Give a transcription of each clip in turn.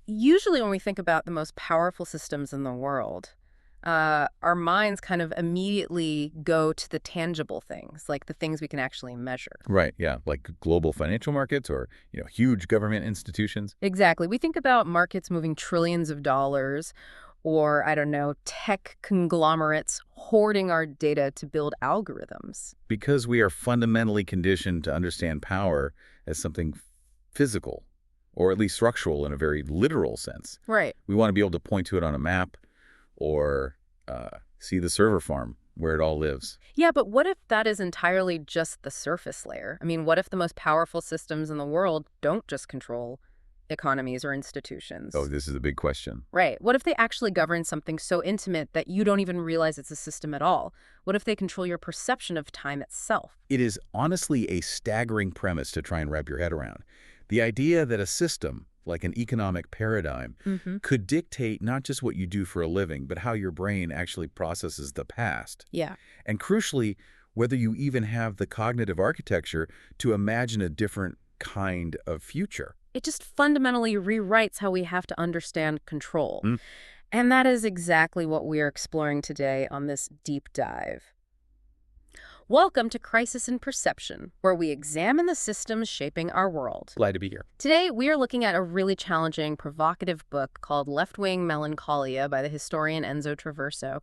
Usually when we think about the most powerful systems in the world, our minds kind of immediately go to the tangible things, like the things we can actually measure. Right, yeah, like global financial markets or, huge government institutions. Exactly. We think about markets moving trillions of dollars, or, I don't know, tech conglomerates hoarding our data to build algorithms. Because we are fundamentally conditioned to understand power as something physical, or at least structural in a very literal sense. Right. We want to be able to point to it on a map or see the server farm where it all lives. Yeah, but what if that is entirely just the surface layer? I mean, what if the most powerful systems in the world don't just control economies or Oh, institutions? this is a big question. Right. What if they actually govern something so intimate that you don't even realize it's a system at all? What if they control your perception of time itself? It is honestly a staggering premise to try and wrap your head around. The idea that a system, like an economic paradigm, Mm-hmm. could dictate not just what you do for a living, but how your brain actually processes the past. Yeah. And crucially, whether you even have the cognitive architecture to imagine a different kind of future. It just fundamentally rewrites how we have to understand control. Mm. And that is exactly what we are exploring today on this deep dive. Welcome to Crisis in Perception, where we examine the systems shaping our world. Glad to be here. Today, we are looking at a really challenging, provocative book called Left-Wing Melancholia by the historian Enzo Traverso.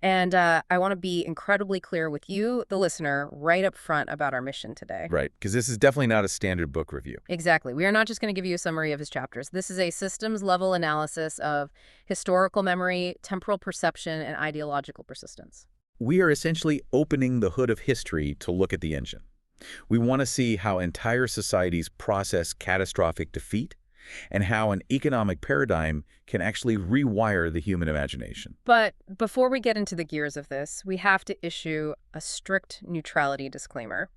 And I want to be incredibly clear with you, the listener, right up front about our mission today. Right, because this is definitely not a standard book review. Exactly. We are not just going to give you a summary of his chapters. This is a systems-level analysis of historical memory, temporal perception, and ideological persistence. We are essentially opening the hood of history to look at the engine. We want to see how entire societies process catastrophic defeat and how an economic paradigm can actually rewire the human imagination. But before we get into the gears of this, we have to issue a strict neutrality disclaimer.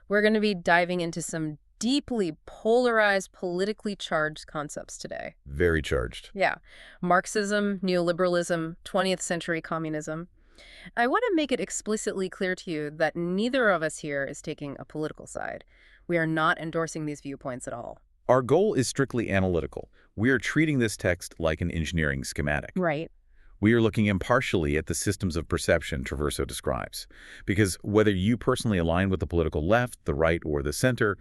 We're going to be diving into some deeply polarized, politically charged concepts today. Very charged. Yeah. Marxism, neoliberalism, 20th century communism. I want to make it explicitly clear to you that neither of us here is taking a political side. We are not endorsing these viewpoints at all. Our goal is strictly analytical. We are treating this text like an engineering schematic. Right. We are looking impartially at the systems of perception Traverso describes. Because whether you personally align with the political left, the right, or the center,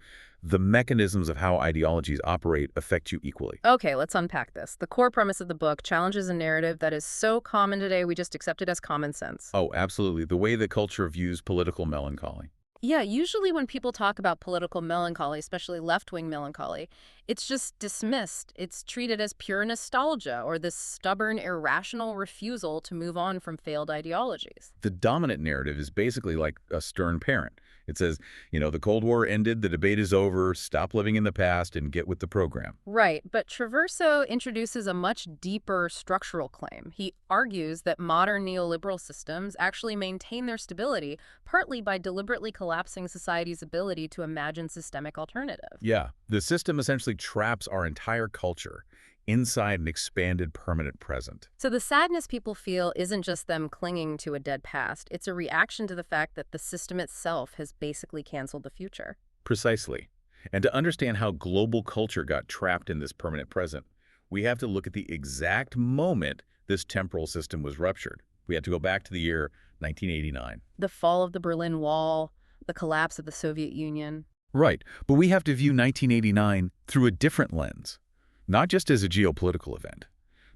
the mechanisms of how ideologies operate affect you equally. Okay, let's unpack this. The core premise of the book challenges a narrative that is so common today we just accept it as common sense. Oh, absolutely. The way the culture views political melancholy. Yeah, usually when people talk about political melancholy, especially left-wing melancholy, it's just dismissed. It's treated as pure nostalgia or this stubborn, irrational refusal to move on from failed ideologies. The dominant narrative is basically like a stern parent. It says, the Cold War ended, the debate is over, stop living in the past and get with the program. Right, but Traverso introduces a much deeper structural claim. He argues that modern neoliberal systems actually maintain their stability partly by deliberately collapsing society's ability to imagine systemic alternatives. Yeah, the system essentially traps our entire culture inside an expanded permanent present. So the sadness people feel isn't just them clinging to a dead past. It's a reaction to the fact that the system itself has basically canceled the future. Precisely. And to understand how global culture got trapped in this permanent present, we have to look at the exact moment this temporal system was ruptured. We have to go back to the year 1989. The fall of the Berlin Wall, the collapse of the Soviet Union. Right, but we have to view 1989 through a different lens. Not just as a geopolitical event.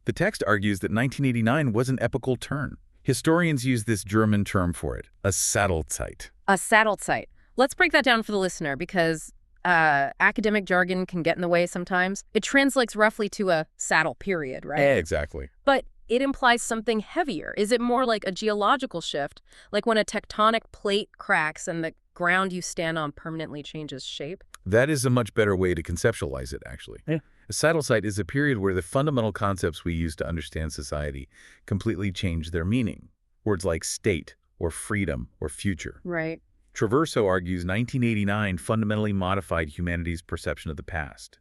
The text argues that 1989 was an epochal turn. Historians use this German term for it, a Sattelzeit. A Sattelzeit. Let's break that down for the listener because academic jargon can get in the way sometimes. It translates roughly to a saddle period, right? Exactly. But it implies something heavier. Is it more like a geological shift, like when a tectonic plate cracks and the ground you stand on permanently changes shape? That is a much better way to conceptualize it, actually. Yeah. A Sattelzeit is a period where the fundamental concepts we use to understand society completely change their meaning. Words like state, or freedom, or future. Right. Traverso argues 1989 fundamentally modified humanity's perception of the past.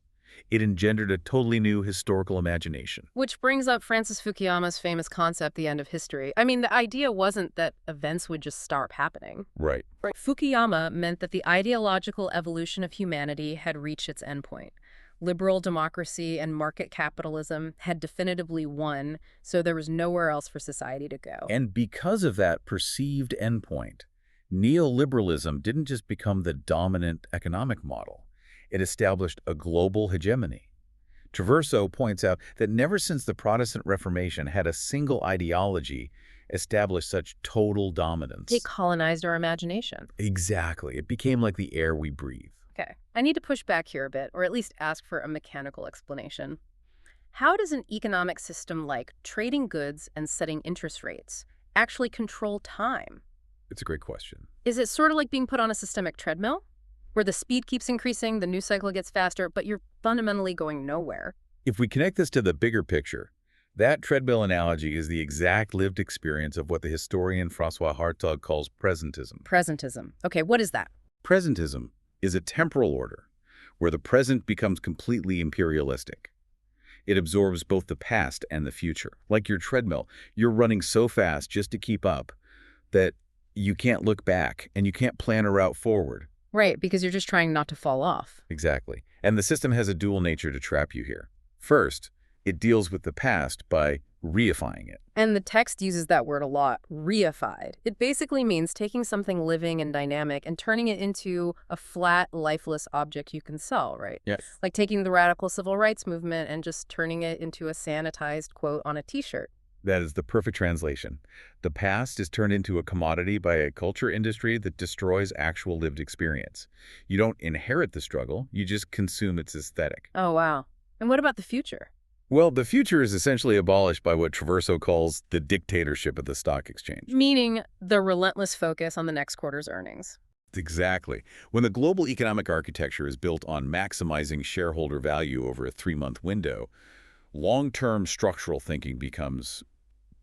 It engendered a totally new historical imagination. Which brings up Francis Fukuyama's famous concept, the end of history. I mean, the idea wasn't that events would just start happening. Right. Fukuyama meant that the ideological evolution of humanity had reached its endpoint. Liberal democracy and market capitalism had definitively won, so there was nowhere else for society to go. And because of that perceived endpoint, neoliberalism didn't just become the dominant economic model. It established a global hegemony. Traverso points out that never since the Protestant Reformation had a single ideology established such total dominance. They colonized our imagination. Exactly. It became like the air we breathe. Okay, I need to push back here a bit, or at least ask for a mechanical explanation. How does an economic system like trading goods and setting interest rates actually control time? It's a great question. Is it sort of like being put on a systemic treadmill, where the speed keeps increasing, the news cycle gets faster, but you're fundamentally going nowhere? If we connect this to the bigger picture, that treadmill analogy is the exact lived experience of what the historian François Hartog calls presentism. Presentism. Okay, what is that? Presentism is a temporal order where the present becomes completely imperialistic. It absorbs both the past and the future. Like your treadmill, you're running so fast just to keep up that you can't look back and you can't plan a route forward. Right, because you're just trying not to fall off. Exactly. And the system has a dual nature to trap you here. First, it deals with the past by reifying it. And the text uses that word a lot, reified. It basically means taking something living and dynamic and turning it into a flat, lifeless object you can sell, right? Yes. Like taking the radical civil rights movement and just turning it into a sanitized quote on a t-shirt. That is the perfect translation. The past is turned into a commodity by a culture industry that destroys actual lived experience. You don't inherit the struggle, you just consume its aesthetic. Oh, wow. And what about the future? Well, the future is essentially abolished by what Traverso calls the dictatorship of the stock exchange. Meaning the relentless focus on the next quarter's earnings. Exactly. When the global economic architecture is built on maximizing shareholder value over a 3-month window, long-term structural thinking becomes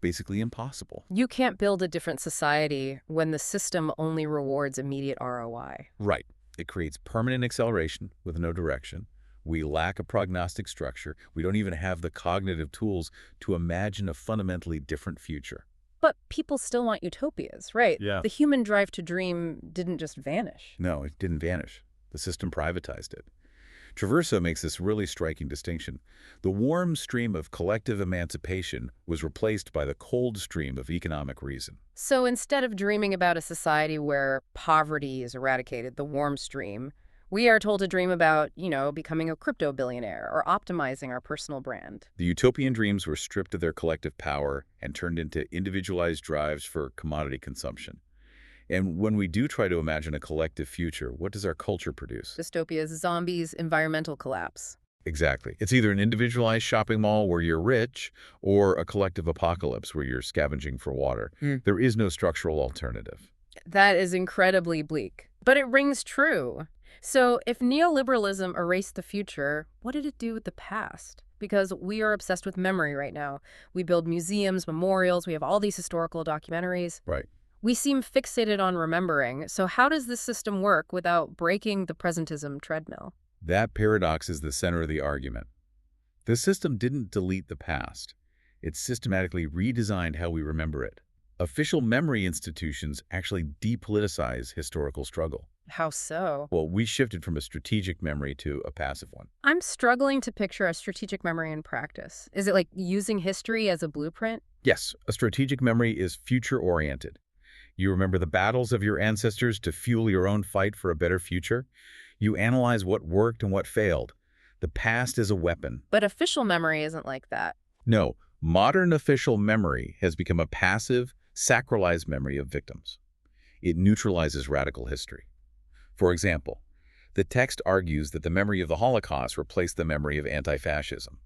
basically impossible. You can't build a different society when the system only rewards immediate ROI. Right. It creates permanent acceleration with no direction. We lack a prognostic structure. We don't even have the cognitive tools to imagine a fundamentally different future. But people still want utopias, right? Yeah. The human drive to dream didn't just vanish. No, it didn't vanish. The system privatized it. Traverso makes this really striking distinction. The warm stream of collective emancipation was replaced by the cold stream of economic reason. So instead of dreaming about a society where poverty is eradicated, the warm stream, we are told to dream about, becoming a crypto billionaire or optimizing our personal brand. The utopian dreams were stripped of their collective power and turned into individualized drives for commodity consumption. And when we do try to imagine a collective future, what does our culture produce? Dystopias, zombies, environmental collapse. Exactly. It's either an individualized shopping mall where you're rich or a collective apocalypse where you're scavenging for water. There is no structural alternative. That is incredibly bleak. But it rings true. So if neoliberalism erased the future, what did it do with the past? Because we are obsessed with memory right now. We build museums, memorials, we have all these historical documentaries. Right. We seem fixated on remembering. So how does this system work without breaking the presentism treadmill? That paradox is the center of the argument. The system didn't delete the past. It systematically redesigned how we remember it. Official memory institutions actually depoliticize historical struggle. How so? Well, we shifted from a strategic memory to a passive one. I'm struggling to picture a strategic memory in practice. Is it like using history as a blueprint? Yes, a strategic memory is future-oriented. You remember the battles of your ancestors to fuel your own fight for a better future. You analyze what worked and what failed. The past is a weapon. But official memory isn't like that. No, modern official memory has become a passive, sacralized memory of victims. It neutralizes radical history. For example, the text argues that the memory of the Holocaust replaced the memory of anti-fascism.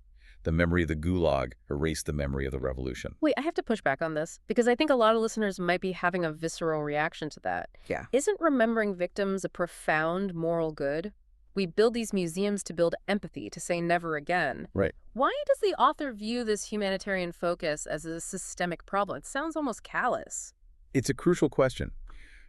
The memory of the Gulag erased the memory of the revolution. Wait, I have to push back on this because I think a lot of listeners might be having a visceral reaction to that. Yeah. Isn't remembering victims a profound moral good? We build these museums to build empathy, to say never again. Right. Why does the author view this humanitarian focus as a systemic problem? It sounds almost callous. It's a crucial question.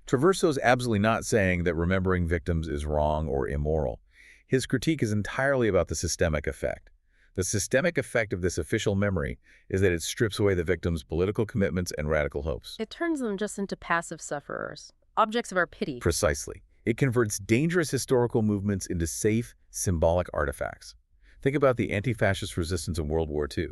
Traverso's absolutely not saying that remembering victims is wrong or immoral. His critique is entirely about the systemic effect. The systemic effect of this official memory is that it strips away the victims' political commitments and radical hopes. It turns them just into passive sufferers, objects of our pity. Precisely. It converts dangerous historical movements into safe, symbolic artifacts. Think about the anti-fascist resistance in World War II.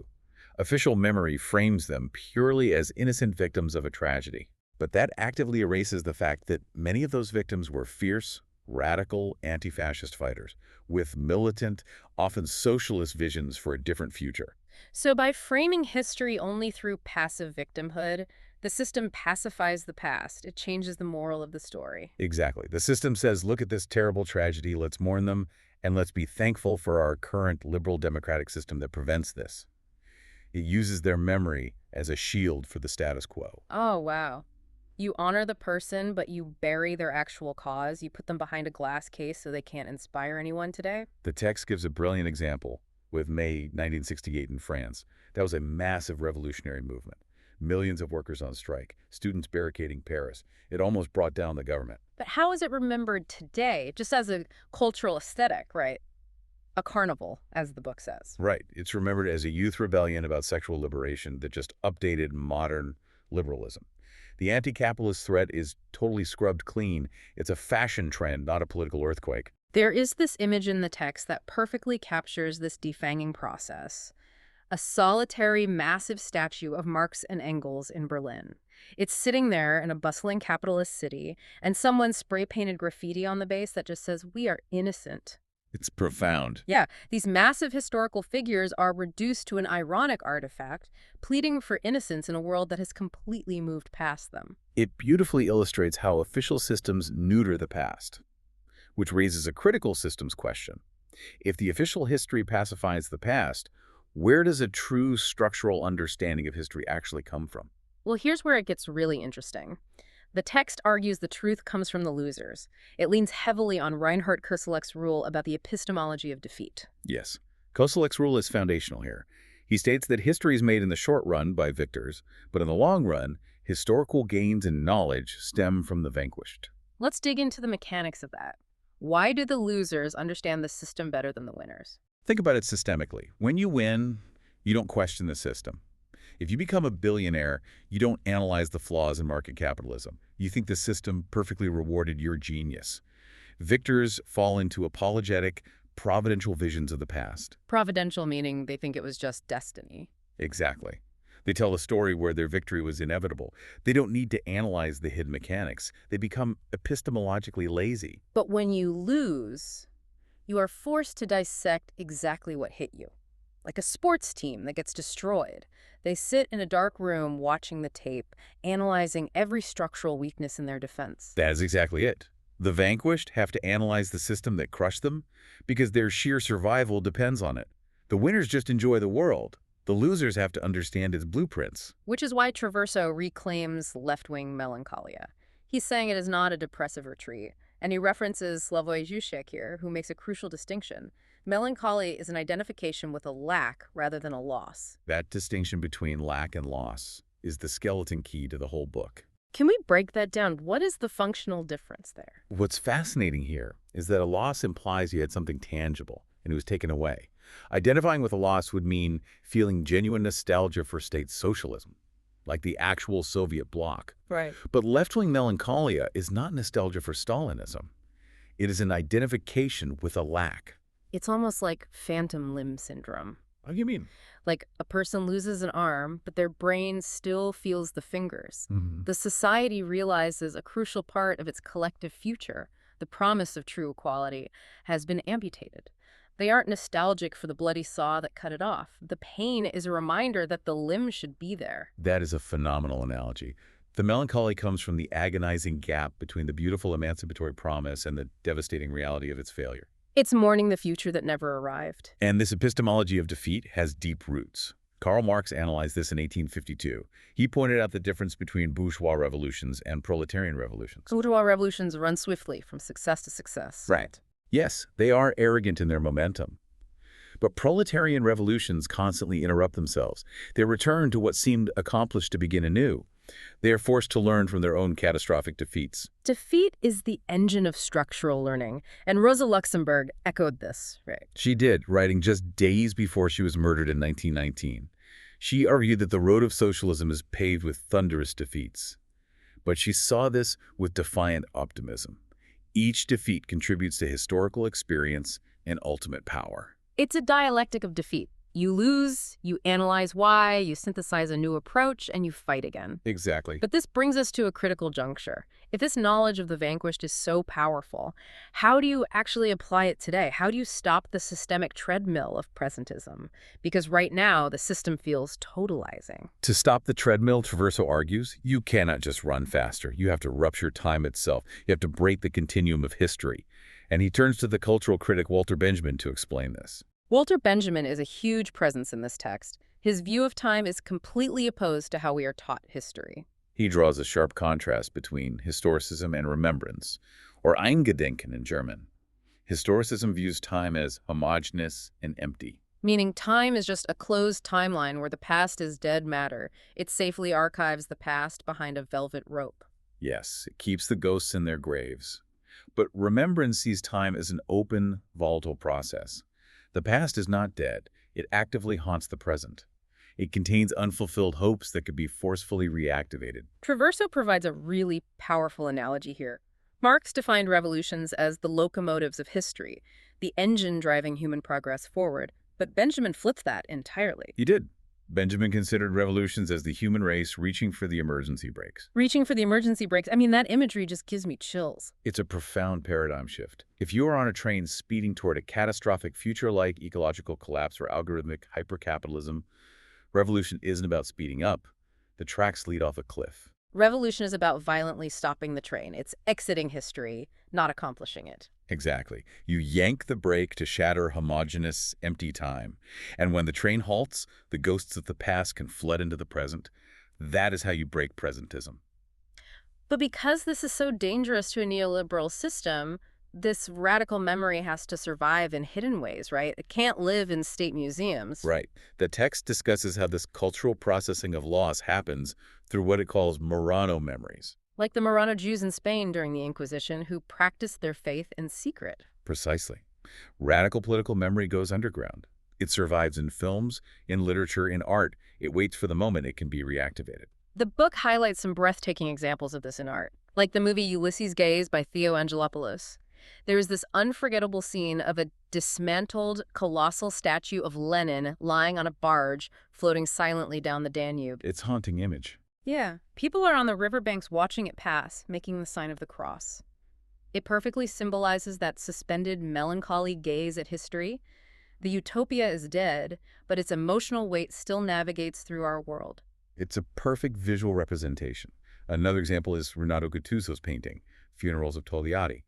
Official memory frames them purely as innocent victims of a tragedy. But that actively erases the fact that many of those victims were fierce, radical anti-fascist fighters with militant, often socialist visions for a different future. So by framing history only through passive victimhood, the system pacifies the past. It changes the moral of the story. Exactly. The system says, look at this terrible tragedy, let's mourn them, and let's be thankful for our current liberal democratic system that prevents this. It uses their memory as a shield for the status quo. Oh, wow. You honor the person, but you bury their actual cause. You put them behind a glass case so they can't inspire anyone today. The text gives a brilliant example with May 1968 in France. That was a massive revolutionary movement. Millions of workers on strike, students barricading Paris. It almost brought down the government. But how is it remembered today? Just as a cultural aesthetic, right? A carnival, as the book says. Right. It's remembered as a youth rebellion about sexual liberation that just updated modern liberalism. The anti-capitalist threat is totally scrubbed clean. It's a fashion trend, not a political earthquake. There is this image in the text that perfectly captures this defanging process. A solitary, massive statue of Marx and Engels in Berlin. It's sitting there in a bustling capitalist city, and someone spray-painted graffiti on the base that just says, "We are innocent." It's profound. Yeah, these massive historical figures are reduced to an ironic artifact, pleading for innocence in a world that has completely moved past them. It beautifully illustrates how official systems neuter the past, which raises a critical systems question. If the official history pacifies the past, where does a true structural understanding of history actually come from? Well, here's where it gets really interesting. The text argues the truth comes from the losers. It leans heavily on Reinhard Koselleck's rule about the epistemology of defeat. Yes, Koselleck's rule is foundational here. He states that history is made in the short run by victors, but in the long run, historical gains in knowledge stem from the vanquished. Let's dig into the mechanics of that. Why do the losers understand the system better than the winners? Think about it systemically. When you win, you don't question the system. If you become a billionaire, you don't analyze the flaws in market capitalism. You think the system perfectly rewarded your genius. Victors fall into apologetic, providential visions of the past. Providential meaning they think it was just destiny. Exactly. They tell a story where their victory was inevitable. They don't need to analyze the hidden mechanics. They become epistemologically lazy. But when you lose, you are forced to dissect exactly what hit you. Like a sports team that gets destroyed. They sit in a dark room watching the tape, analyzing every structural weakness in their defense. That is exactly it. The vanquished have to analyze the system that crushed them because their sheer survival depends on it. The winners just enjoy the world. The losers have to understand its blueprints. Which is why Traverso reclaims left-wing melancholia. He's saying it is not a depressive retreat, and he references Slavoj Žižek here, who makes a crucial distinction. Melancholy is an identification with a lack rather than a loss. That distinction between lack and loss is the skeleton key to the whole book. Can we break that down? What is the functional difference there? What's fascinating here is that a loss implies you had something tangible and it was taken away. Identifying with a loss would mean feeling genuine nostalgia for state socialism, like the actual Soviet bloc. Right. But left-wing melancholia is not nostalgia for Stalinism. It is an identification with a lack. It's almost like phantom limb syndrome. What do you mean? Like a person loses an arm, but their brain still feels the fingers. The society realizes a crucial part of its collective future, the promise of true equality, has been amputated. They aren't nostalgic for the bloody saw that cut it off. The pain is a reminder that the limb should be there. That is a phenomenal analogy. The melancholy comes from the agonizing gap between the beautiful emancipatory promise and the devastating reality of its failure. It's mourning the future that never arrived. And this epistemology of defeat has deep roots. Karl Marx analyzed this in 1852. He pointed out the difference between bourgeois revolutions and proletarian revolutions. Bourgeois revolutions run swiftly from success to success. Right. Yes, they are arrogant in their momentum. But proletarian revolutions constantly interrupt themselves. They return to what seemed accomplished to begin anew. They are forced to learn from their own catastrophic defeats. Defeat is the engine of structural learning, and Rosa Luxemburg echoed this, right? She did, writing just days before she was murdered in 1919. She argued that the road of socialism is paved with thunderous defeats. But she saw this with defiant optimism. Each defeat contributes to historical experience and ultimate power. It's a dialectic of defeat. You lose, you analyze why, you synthesize a new approach, and you fight again. Exactly. But this brings us to a critical juncture. If this knowledge of the vanquished is so powerful, how do you actually apply it today? How do you stop the systemic treadmill of presentism? Because right now, the system feels totalizing. To stop the treadmill, Traverso argues, you cannot just run faster. You have to rupture time itself. You have to break the continuum of history. And he turns to the cultural critic Walter Benjamin to explain this. Walter Benjamin is a huge presence in this text. His view of time is completely opposed to how we are taught history. He draws a sharp contrast between historicism and remembrance, or Eingedenken in German. Historicism views time as homogeneous and empty. Meaning time is just a closed timeline where the past is dead matter. It safely archives the past behind a velvet rope. Yes, it keeps the ghosts in their graves. But remembrance sees time as an open, volatile process. The past is not dead. It actively haunts the present. It contains unfulfilled hopes that could be forcefully reactivated. Traverso provides a really powerful analogy here. Marx defined revolutions as the locomotives of history, the engine driving human progress forward, but Benjamin flipped that entirely. He did. Benjamin considered revolutions as the human race reaching for the emergency brakes. Reaching for the emergency brakes, I mean, that imagery just gives me chills. It's a profound paradigm shift. If you are on a train speeding toward a catastrophic future-like ecological collapse or algorithmic hypercapitalism, revolution isn't about speeding up. The tracks lead off a cliff. Revolution is about violently stopping the train. It's exiting history, not accomplishing it. Exactly. You yank the brake to shatter homogeneous, empty time. And when the train halts, the ghosts of the past can flood into the present. That is how you break presentism. But because this is so dangerous to a neoliberal system, this radical memory has to survive in hidden ways, right? It can't live in state museums. Right. The text discusses how this cultural processing of loss happens through what it calls Marrano memories. Like the Marrano Jews in Spain during the Inquisition who practiced their faith in secret. Precisely. Radical political memory goes underground. It survives in films, in literature, in art. It waits for the moment it can be reactivated. The book highlights some breathtaking examples of this in art, like the movie Ulysses Gaze by Theo Angelopoulos. There is this unforgettable scene of a dismantled, colossal statue of Lenin lying on a barge, floating silently down the Danube. It's a haunting image. Yeah, people are on the riverbanks watching it pass, making the sign of the cross. It perfectly symbolizes that suspended, melancholy gaze at history. The utopia is dead, but its emotional weight still navigates through our world. It's a perfect visual representation. Another example is Renato Guttuso's painting, Funerals of Togliatti.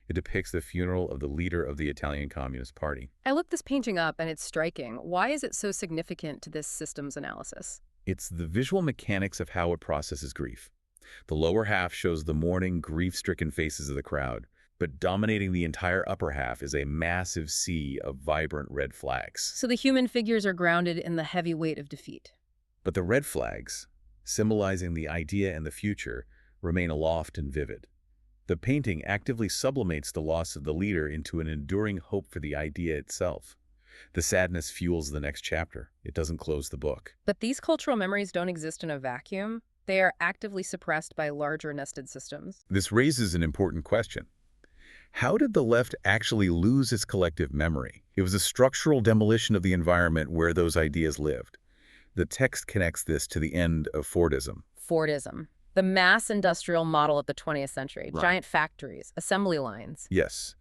It depicts the funeral of the leader of the Italian Communist Party. I looked this painting up and it's striking. Why is it so significant to this systems analysis? It's the visual mechanics of how it processes grief. The lower half shows the mourning, grief-stricken faces of the crowd, but dominating the entire upper half is a massive sea of vibrant red flags. So the human figures are grounded in the heavy weight of defeat. But the red flags, symbolizing the idea and the future, remain aloft and vivid. The painting actively sublimates the loss of the leader into an enduring hope for the idea itself. The sadness fuels the next chapter. It doesn't close the book. But these cultural memories don't exist in a vacuum. They are actively suppressed by larger nested systems. This raises an important question. How did the left actually lose its collective memory? It was a structural demolition of the environment where those ideas lived. The text connects this to the end of Fordism. Fordism, the mass industrial model of the 20th century, Right. Giant factories, assembly lines. Yes.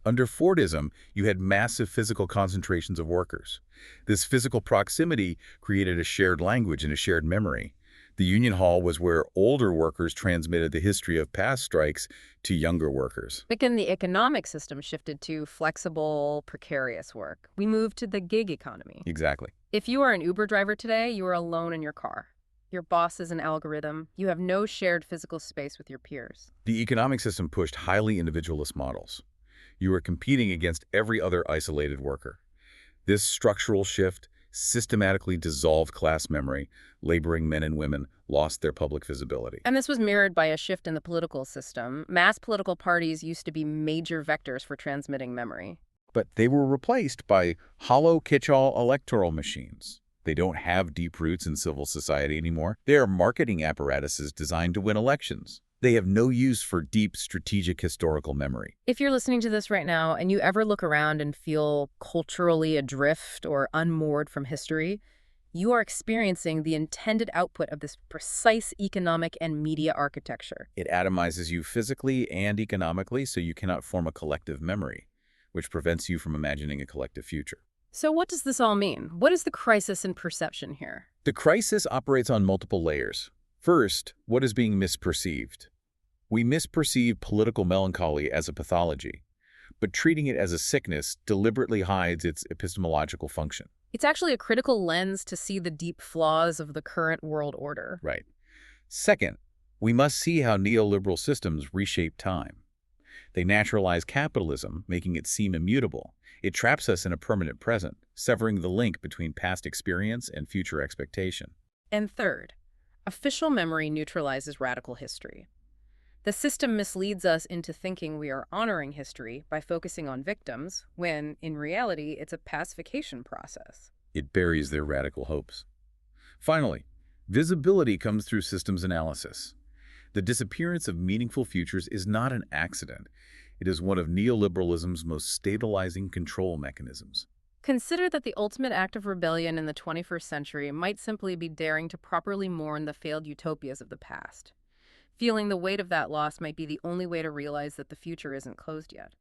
Under Fordism, you had massive physical concentrations of workers. This physical proximity created a shared language and a shared memory. The union hall was where older workers transmitted the history of past strikes to younger workers. But then the economic system shifted to flexible, precarious work. We moved to the gig economy. Exactly. If you are an Uber driver today, you are alone in your car. Your boss is an algorithm. You have no shared physical space with your peers. The economic system pushed highly individualist models. You were competing against every other isolated worker. This structural shift systematically dissolved class memory. Laboring men and women lost their public visibility. And this was mirrored by a shift in the political system. Mass political parties used to be major vectors for transmitting memory. But they were replaced by hollow catch-all electoral machines. They don't have deep roots in civil society anymore. They are marketing apparatuses designed to win elections. They have no use for deep strategic historical memory. If you're listening to this right now and you ever look around and feel culturally adrift or unmoored from history, you are experiencing the intended output of this precise economic and media architecture. It atomizes you physically and economically, so you cannot form a collective memory, which prevents you from imagining a collective future. So what does this all mean? What is the crisis in perception here? The crisis operates on multiple layers. First, what is being misperceived? We misperceive political melancholy as a pathology, but treating it as a sickness deliberately hides its epistemological function. It's actually a critical lens to see the deep flaws of the current world order. Right. Second, we must see how neoliberal systems reshape time. They naturalize capitalism, making it seem immutable. It traps us in a permanent present, severing the link between past experience and future expectation. And third, official memory neutralizes radical history. The system misleads us into thinking we are honoring history by focusing on victims, when, in reality, it's a pacification process. It buries their radical hopes. Finally, visibility comes through systems analysis. The disappearance of meaningful futures is not an accident. It is one of neoliberalism's most stabilizing control mechanisms. Consider that the ultimate act of rebellion in the 21st century might simply be daring to properly mourn the failed utopias of the past. Feeling the weight of that loss might be the only way to realize that the future isn't closed yet.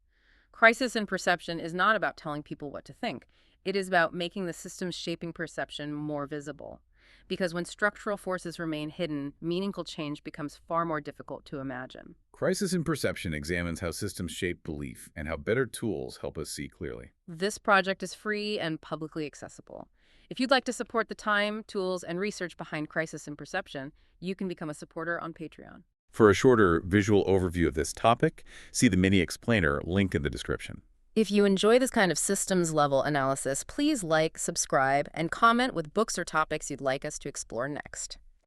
Crisis in perception is not about telling people what to think. It is about making the systems shaping perception more visible. Because when structural forces remain hidden, meaningful change becomes far more difficult to imagine. Crisis in Perception examines how systems shape belief and how better tools help us see clearly. This project is free and publicly accessible. If you'd like to support the time, tools, and research behind Crisis in Perception, you can become a supporter on Patreon. For a shorter visual overview of this topic, see the mini explainer linked in the description. If you enjoy this kind of systems-level analysis, please like, subscribe, and comment with books or topics you'd like us to explore next.